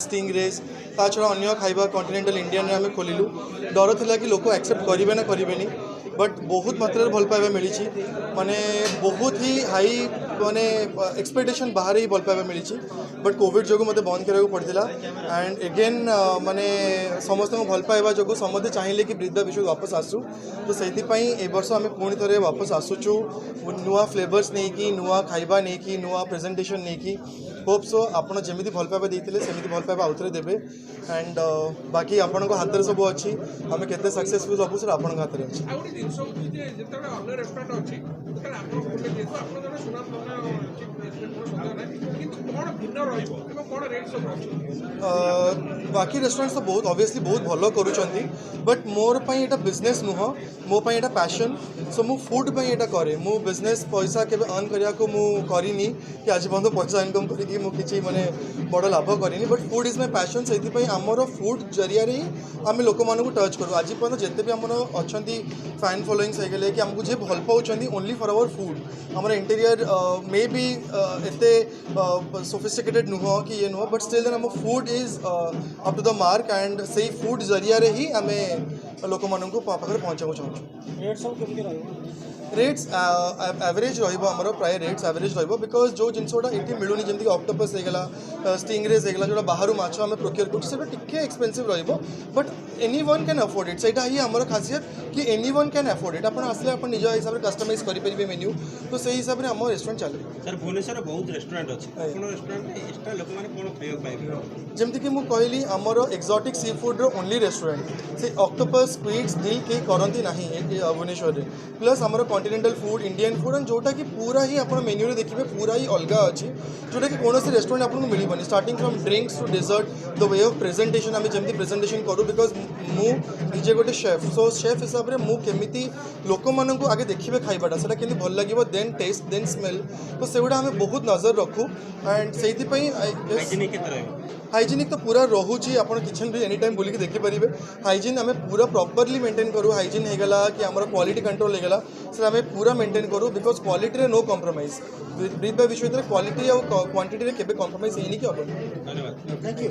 Sting race ता छड़ा अन्य खाइबा कॉन्टिनेंटल इंडियन आम खोलू डर थिला कि लोक एक्सेप्ट करेंगे ना करेंगे बट बहुत मात्रा भल पाइबा मिली माने बहुत ही हाई माने एक्सपेक्टेशन बाहर ही भल पाइबा मिली बट कोविड जो मत बंद करा पड़ता एंड एगेन माने समस्त भल पाइबा जो समस्ते चाहिए कि वृद्धा विश्व वापस आसू तो से वर्ष आम पुणी थे वापस आसुचु नुआ फ्लेवर्स नहीं कि नुआ खाइबा नहीं कि नुआ प्रेजेंटेशन नहीं कि होप सो आपड़ जमी भल पाइबा देते सेमती भल पाइबा आउे देवे एंड बाकी आपण हाथ में सब अच्छी आम के सक्सेसफुल हबू सर आपण हाथ में अच्छी बाकी रेस्टोरेंट तो बहुत ऑब्वियसली बहुत भल करुँच but more pi Etah business नुह मो पाई एटा पैशन सो मु फूड पाई एटा करे मु बिजनेस पैसा के अर्न करिया को मु करिनी कि आज बंद पैसा इनकम करी मु किछि माने बड़ लाभ करिनी but food is my passion से आमर फूड जरिया रे आम लोक मानू टच करूँ आज पर्यटन जिते भी आमर अच्छा फैन फॉलोइंग्स हो गले कि आमको जी भल पाँच ओनली फॉर आवर फूड आमर इंटीरियर मे बी एते सोफिस्टिकेटेड नुह कि ये नुह बट स्टिल देन आम food is up to the mark and से फूड जरिया रे ही आम लोक मानू पाखे पहुँचा चाहूँ रेट्स एवरेज रहा प्राय रेट्स एवरेज बिकज जो जिनसा ये मिलूनी जमी ऑक्टोपस होगा स्टिंगरेज होगा जो बाहर माछ आम प्रोक्योर कर एक्सपेंसिव रट any one can afford it से ही आमर खासियत कि any one can afford it आप आसले आप निज हिसाब से कस्टमाइज करेंगे मेन्यू तो से हिसाब से आम रेस्टोरेंट चले सर भुवनेश्वर बहुत रेस्टोरेंट जमती कि मुझे कहली आमर exotic sea food only restaurant से ऑक्टोपस स्क्विड्स डील कहीं करती ना भुवनेश्वर में प्लस आमर continental food Indian food and जोटा कि पूरा ही आप मेन्यू देखिए पूरा ही अलग अच्छी जोटा कि कौन सी रेस्टोरेंट आपको मिलबनी starting from drinks to dessert the way of presentation आम जमी प्रेजेंटेशन करूँ बिकज मुझे गोटे शेफ सो शेफ हिसाब से मुझे लोक मानू आगे देखिए खाइबाटा से केमी भल लगे देन टेस्ट देन स्मेल तो से गुड़ा आम बहुत नजर रखू एंड से हाइजीनिक तो पूरा रोचे आप किचन भी एनी टाइम बुल के देखिपारे हाइजीन आम पूरा प्रॉपर्ली मेंटेन करूँ हाइजीन होगा कि आम क्वालिटी कंट्रोल होगा से आम पूरा मेंटेन करूँ बिकज क्वालिटी नो कॉम्प्रोमाइज ब्रीथ बाय विश्व क्वालिटी और क्वांटिटी केबे कॉम्प्रोमाइज होनी कि हम धन्यवाद थैंक यू।